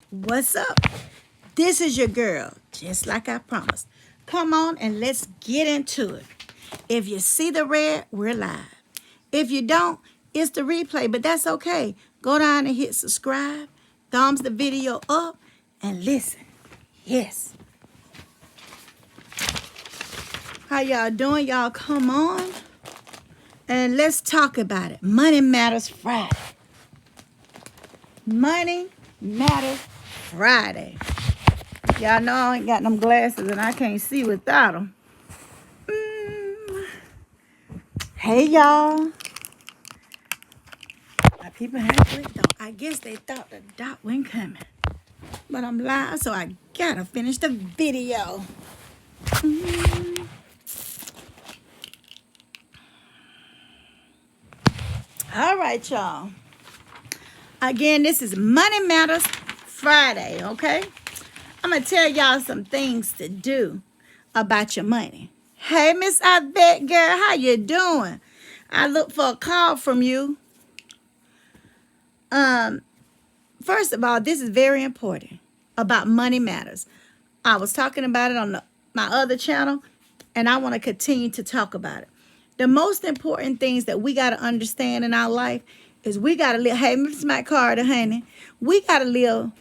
What's up? This is your girl, just like I promised. Come on and let's get into it. If you see the red, we're live. If you don't, it's the replay, but that's okay. Go down and hit subscribe, thumbs the video up, and listen. Yes. How y'all doing? Y'all come on and let's talk about it. Money Matters Friday. Money Matters Friday. Y'all know I ain't got them glasses and I can't see without them. Hey, y'all. My people had clicked though. I guess they thought the dot wasn't coming. But I'm live, so I gotta finish the video. All right, y'all. Again, this is Money Matters Friday, okay? I'm going to tell y'all some things to do about your money. Hey, Miss Yvette, girl, how you doing? I look for a call from you. First of all, this is very important about money matters. I was talking about it on my other channel, and I want to continue to talk about it. The most important things that we got to understand in our life is we got to live. Hey, Miss Matt Carter, honey, we got to live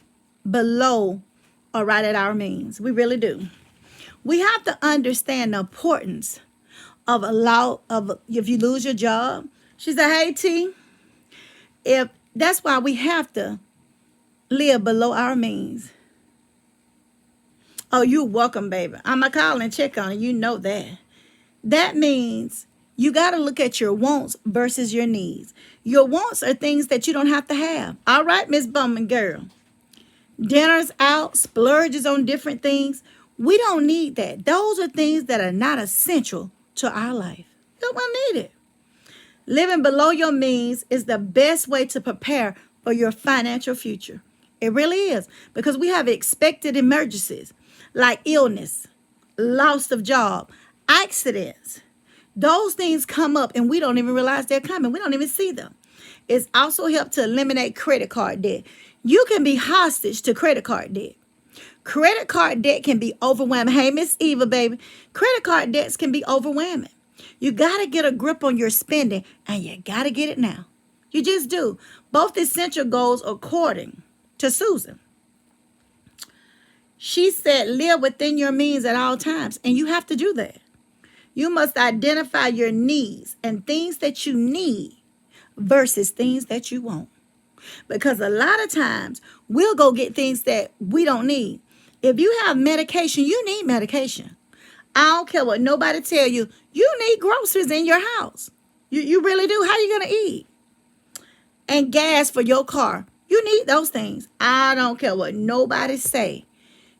below or right at our means. We really do. We have to understand the importance of if you lose your job. She said, hey, T, if that's why we have to live below our means. Oh, you're welcome, baby. I'm going to call and check on it. You know that. That means you got to look at your wants versus your needs. Your wants are things that you don't have to have. All right, Miss Bumman girl. Dinners out, splurges on different things. We don't need that. Those are things that are not essential to our life. You don't need it. Living below your means is the best way to prepare for your financial future. It really is, because we have expected emergencies like illness, loss of job, accidents. Those things come up and we don't even realize they're coming. We don't even see them. It's also helped to eliminate credit card debt. You can be hostage to credit card debt. Credit card debt can be overwhelming. Hey, Miss Eva, baby. Credit card debts can be overwhelming. You got to get a grip on your spending, and you got to get it now. You just do. Both essential goals according to Susan. She said, live within your means at all times, and you have to do that. You must identify your needs and things that you need versus things that you want. Because a lot of times we'll go get things that we don't need. If you have medication, you need medication. I don't care what nobody tell you. You need groceries in your house. You really do. How you going to eat? And gas for your car. You need those things. I don't care what nobody say.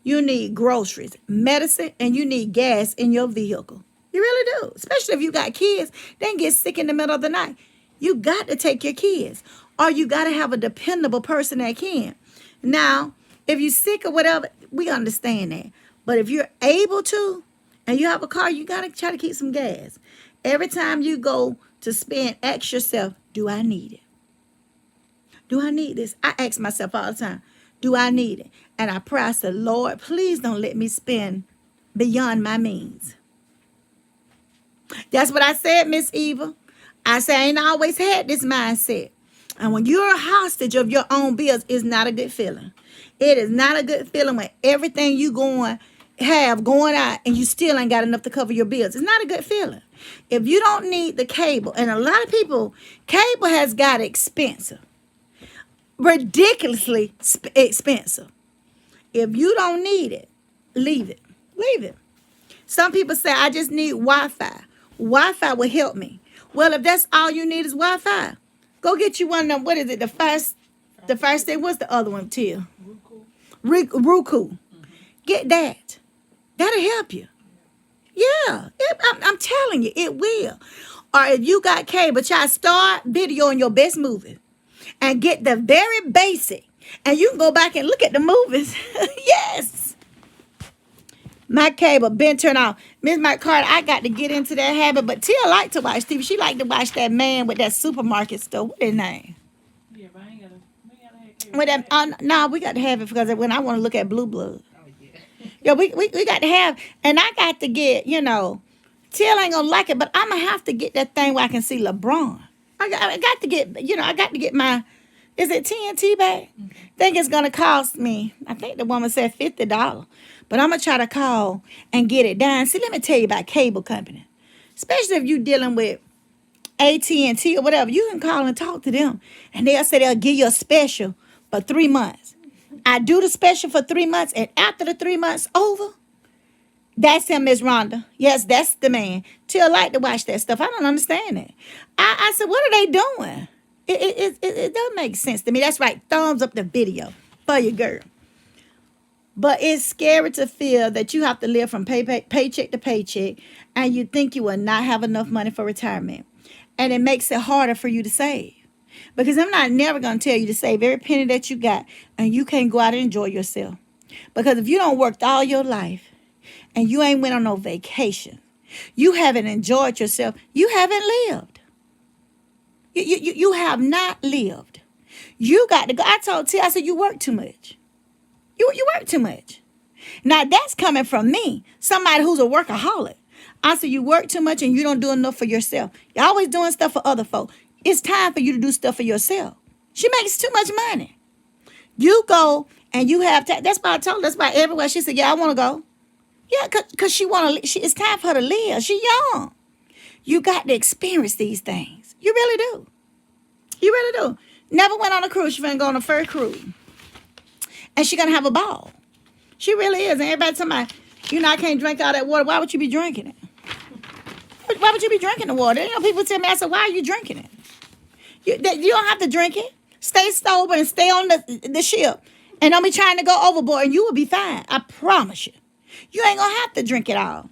You need groceries, medicine, and you need gas in your vehicle. You really do. Especially if you got kids, they can get sick in the middle of the night. You got to take your kids. Or you got to have a dependable person that can. Now, if you're sick or whatever, we understand that. But if you're able to, and you have a car, you got to try to keep some gas. Every time you go to spend, ask yourself, do I need it? Do I need this? I ask myself all the time, do I need it? And I pray, I said, Lord, please don't let me spend beyond my means. That's what I said, Miss Eva. I said, I ain't always had this mindset. And when you're a hostage of your own bills, it's not a good feeling. It is not a good feeling when everything you going out and you still ain't got enough to cover your bills. It's not a good feeling. If you don't need the cable, and a lot of people, cable has got expensive. Ridiculously expensive. If you don't need it, leave it. Leave it. Some people say, I just need Wi-Fi. Wi-Fi will help me. Well, if that's all you need is Wi-Fi, go get you one of them. What is it? The first thing. What's the other one, Tia? Roku. Get that. That'll help you. Yeah. I'm telling you, it will. Or if you got cable, try start videoing your best movie. And get the very basic. And you can go back and look at the movies. Yes. My cable been turned off. Miss Mike Carter, I got to get into that habit. But Tia like to watch TV. She like to watch that man with that supermarket store. What his name? Yeah, but I ain't gotta have With that, no, we got to have it because when I want to look at blue blood. Yeah, we got to have, and I got to get, Till ain't gonna like it, but I'm gonna have to get that thing where I can see LeBron. I got to get, I got to get my, is it TNT bag? Think it's gonna cost me, I think the woman said $50, but I'm gonna try to call and get it done. See, let me tell you about cable company, especially if you dealing with AT&T or whatever. You can call and talk to them, and they'll say they'll give you a special for 3 months. I do the special for 3 months, and after the 3 months over, that's him, Miss Rhonda. Yes, that's the man. Till like to watch that stuff. I don't understand it. I said, what are they doing? It doesn't make sense to me. That's right. Thumbs up the video for your girl. But it's scary to feel that you have to live from paycheck to paycheck, and you think you will not have enough money for retirement. And it makes it harder for you to save. Because I'm not never going to tell you to save every penny that you got, and you can't go out and enjoy yourself. Because if you don't work all your life, and you ain't went on no vacation, you haven't enjoyed yourself, you haven't lived. You have not lived. You got to go. I told T, I said, you work too much. You work too much. Now, that's coming from me, somebody who's a workaholic. I said, you work too much and you don't do enough for yourself. You're always doing stuff for other folk. It's time for you to do stuff for yourself. She makes too much money. You go and you have, that's why I told her, that's why everywhere she said, yeah, I want to go. Yeah, because it's time for her to live. She young. You got to experience these things. You really do. You really do. Never went on a cruise. She finna go on a first cruise. And she going to have a ball. She really is. And everybody tell me, I can't drink all that water. Why would you be drinking it? Why would you be drinking the water? People tell me, I said, why are you drinking it? You don't have to drink it. Stay sober and stay on the ship. And don't be trying to go overboard and you will be fine. I promise you. You ain't going to have to drink it all.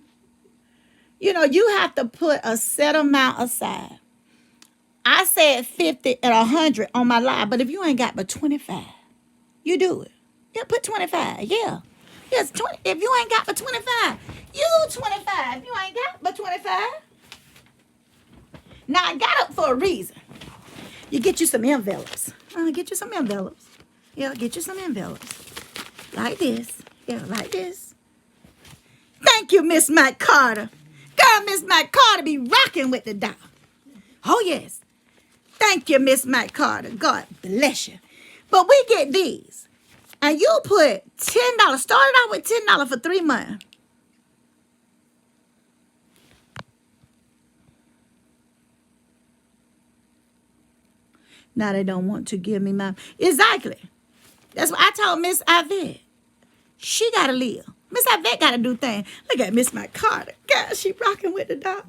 You have to put a set amount aside. I said 50 and 100 on my life, but if you ain't got but 25, you do it. Yeah, put 25. Yeah. Yes, 20. If you ain't got but 25, you 25. If you ain't got but 25. Now, I got up for a reason. You get you some envelopes. Get you some envelopes. Yeah, get you some envelopes. Like this. Yeah, like this. Thank you, Miss Mike Carter. Girl, Miss Mike Carter be rocking with the doll. Oh, yes. Thank you, Miss Mike Carter. God bless you. But we get these. And you put $10. Started out with $10 for 3 months. Now they don't want to give me my... Exactly. That's what I told Miss Yvette. She got to live. Miss Yvette got to do things. Look at Miss Mike Carter. God, she rocking with the dog.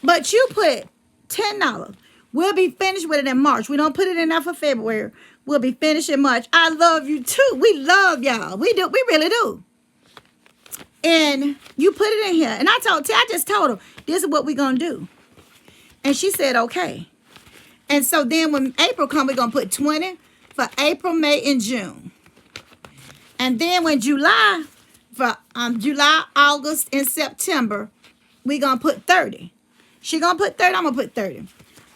But you put $10. We'll be finished with it in March. We don't put it in there for February. We'll be finished in March. I love you too. We love y'all. We do. We really do. And you put it in here. And I just told her, this is what we're going to do. And she said, okay. And so then when April comes, we're going to put 20 for April, May, and June. And then when July, for July, August, and September, we're going to put 30. She going to put 30, I'm going to put 30.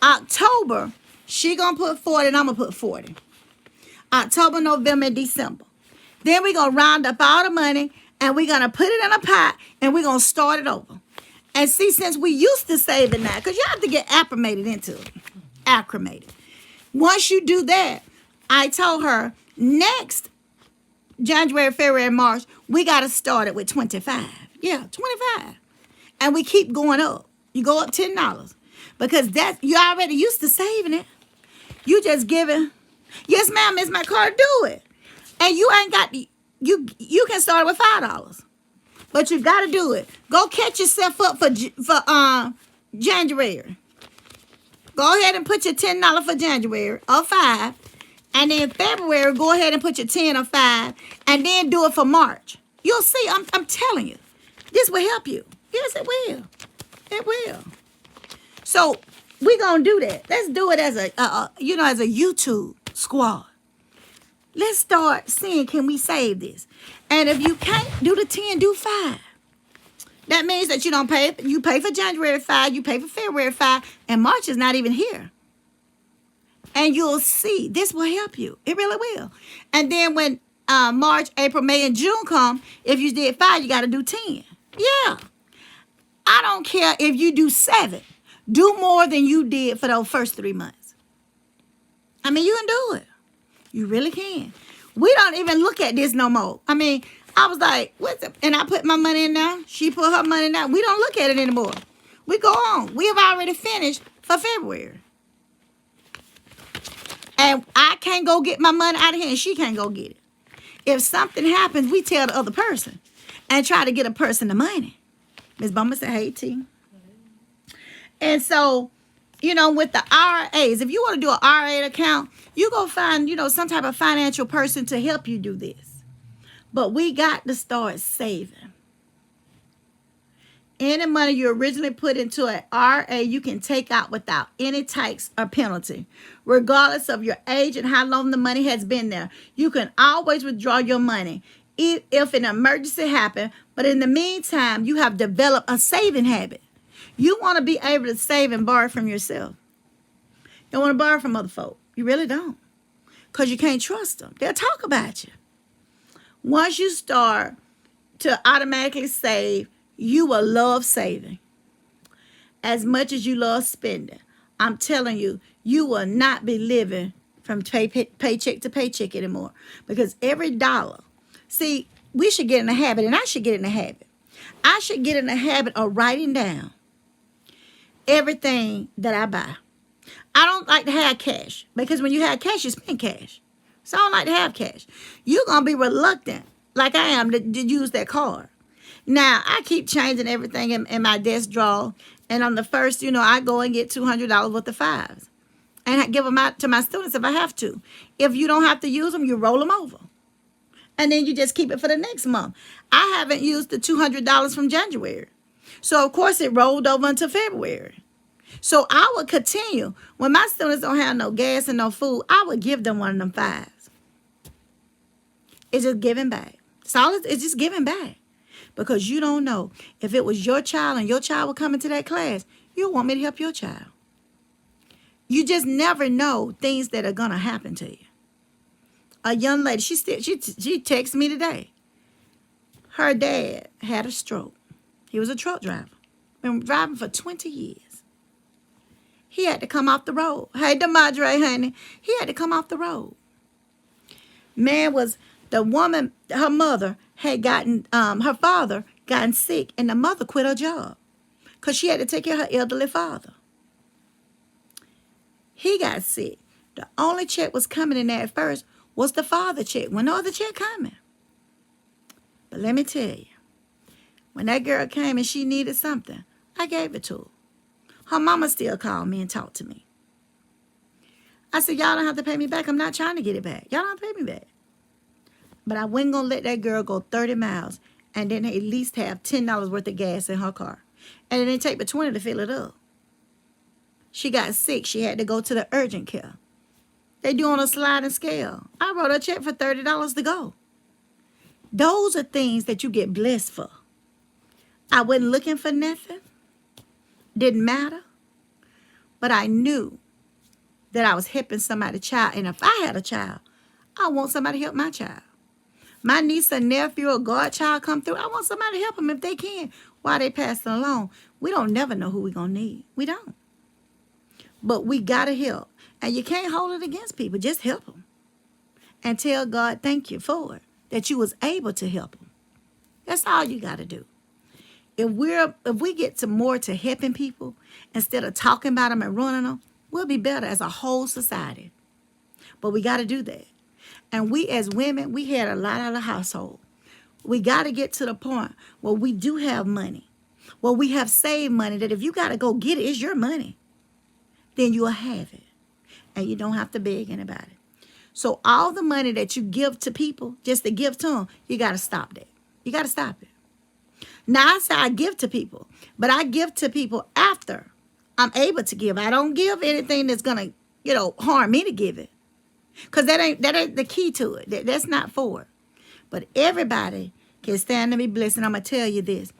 October, she going to put 40, and I'm going to put 40. October, November, and December. Then we're going to round up all the money, and we're going to put it in a pot, and we're going to start it over. And see, since we used to save it now, because you have to get acclimated into it. Acclimated. Once you do that, I told her, next January, February, March, we got to start it with 25. Yeah, 25. And we keep going up. You go up $10. Because you already used to saving it. You just giving. Yes, ma'am, Miss my car, do it. And you ain't got, you can start with $5. But you got to do it. Go catch yourself up for January. Go ahead and put your $10 for January or $5. And then February, go ahead and put your 10 or 5. And then do it for March. You'll see, I'm telling you. This will help you. Yes, it will. It will. So we're going to do that. Let's do it as a YouTube squad. Let's start seeing, can we save this? And if you can't do the 10, do 5. That means that you don't pay. You pay for January 5, you pay for February 5, and March is not even here. And you'll see this will help you. It really will. And then when March, April, May, and June come, if you did 5, you got to do 10. Yeah. I don't care if you do 7. Do more than you did for those first 3 months. I mean, you can do it. You really can. We don't even look at this no more. I mean, I was like, what's up? And I put my money in now. She put her money in now. We don't look at it anymore. We go on. We have already finished for February. And I can't go get my money out of here, and she can't go get it. If something happens, we tell the other person and try to get a person the money. Ms. Bummer said, hey, T. And so, with the RAs, if you want to do an RA account, you go find, some type of financial person to help you do this. But we got to start saving. Any money you originally put into an RA, you can take out without any tax or penalty, regardless of your age and how long the money has been there. You can always withdraw your money if an emergency happens, but in the meantime, you have developed a saving habit. You want to be able to save and borrow from yourself. You don't want to borrow from other folk. You really don't, because you can't trust them. They'll talk about you. Once you start to automatically save, you will love saving as much as you love spending. I'm telling you, you will not be living from paycheck to paycheck anymore, because every dollar, see, we should get in the habit, and I should get in the habit. I should get in the habit of writing down everything that I buy. I don't like to have cash, because when you have cash, you spend cash. So I don't like to have cash. You're going to be reluctant, like I am, to use that card. Now, I keep changing everything in my desk drawer. And on the first, I go and get $200 worth of 5s. And I give them out to my students if I have to. If you don't have to use them, you roll them over. And then you just keep it for the next month. I haven't used the $200 from January. So, of course, it rolled over into February. So I would continue. When my students don't have no gas and no food, I would give them one of them 5s. It's just giving back. It's just giving back. Because you don't know, if it was your child and your child would come into that class, you want me to help your child. You just never know things that are going to happen to you. A young lady, she texted me today. Her dad had a stroke. He was a truck driver. Been driving for 20 years. He had to come off the road. Hey, DeMadre, honey. He had to come off the road. Man, was the woman, her mother, had gotten, her father gotten sick, and the mother quit her job because she had to take care of her elderly father. He got sick. The only check was coming in there at first was the father check. When no other check coming. But let me tell you, when that girl came and she needed something, I gave it to her. Her mama still called me and talked to me. I said, y'all don't have to pay me back. I'm not trying to get it back. Y'all don't have to pay me back. But I wasn't going to let that girl go 30 miles and then at least have $10 worth of gas in her car. And it didn't take but 20 to fill it up. She got sick. She had to go to the urgent care. They do on a sliding scale. I wrote her a check for $30 to go. Those are things that you get blessed for. I wasn't looking for nothing. Didn't matter. But I knew that I was helping somebody's child. And if I had a child, I want somebody to help my child. My niece and nephew or godchild come through, I want somebody to help them if they can while they passing along. We don't never know who we're going to need. We don't. But we got to help. And you can't hold it against people. Just help them. And tell God thank you for it, that you was able to help them. That's all you got to do. If we get to more to helping people instead of talking about them and ruining them, we'll be better as a whole society. But we got to do that. And we as women, we had a lot out of the household. We got to get to the point where we do have money, where we have saved money, that if you got to go get it, it's your money. Then you'll have it. And you don't have to beg anybody. So all the money that you give to people, just to give to them, you got to stop that. You got to stop it. Now, I say I give to people, but I give to people after I'm able to give. I don't give anything that's going to, harm me to give it. Because that ain't the key to it. That's not for it. But everybody can stand to be blessed. And I'm going to tell you this.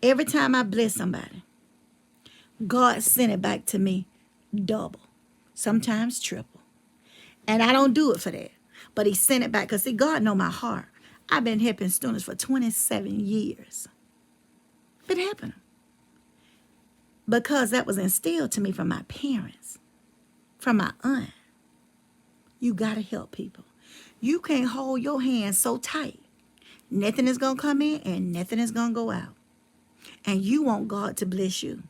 Every time I bless somebody, God sent it back to me double, sometimes triple. And I don't do it for that. But he sent it back because, see, God know my heart. I've been helping students for 27 years. Been helping them. Because that was instilled to me from my parents, from my aunt. You got to help people. You can't hold your hand so tight. Nothing is going to come in and nothing is going to go out. And you want God to bless you.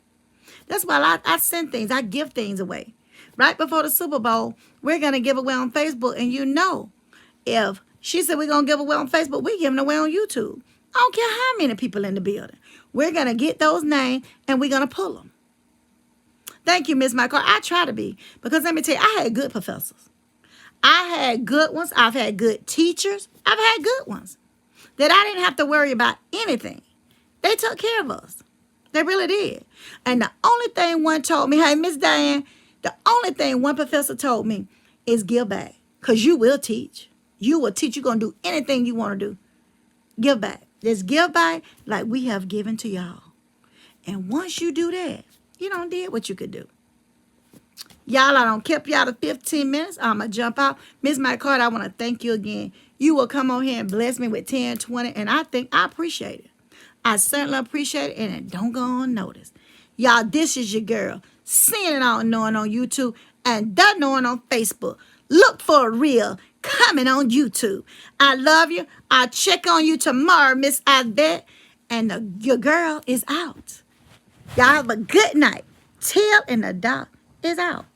That's why I send things. I give things away. Right before the Super Bowl, we're going to give away on Facebook. And you know, if she said we're going to give away on Facebook, we're giving away on YouTube. I don't care how many people in the building. We're going to get those names and we're going to pull them. Thank you, Miss Michael. I try to be. Because let me tell you, I had good professors. I had good ones. I've had good teachers. I've had good ones. That I didn't have to worry about anything. They took care of us. They really did. And the only thing one told me, hey, Miss Diane, the only thing one professor told me is give back. Because you will teach. You will teach. You're going to do anything you want to do. Give back. Just give back like we have given to y'all. And once you do that, you done did what you could do. Y'all, I done kept y'all to 15 minutes. I'm going to jump out. Miss McCart, I want to thank you again. You will come on here and bless me with 10, 20, and I think I appreciate it. I certainly appreciate it, and it don't go unnoticed. Y'all, this is your girl, seeing it all knowing on YouTube and that knowing on Facebook. Look for a reel coming on YouTube. I love you. I'll check on you tomorrow, Miss Ivette, and your girl is out. Y'all have a good night. Till and the dog is out.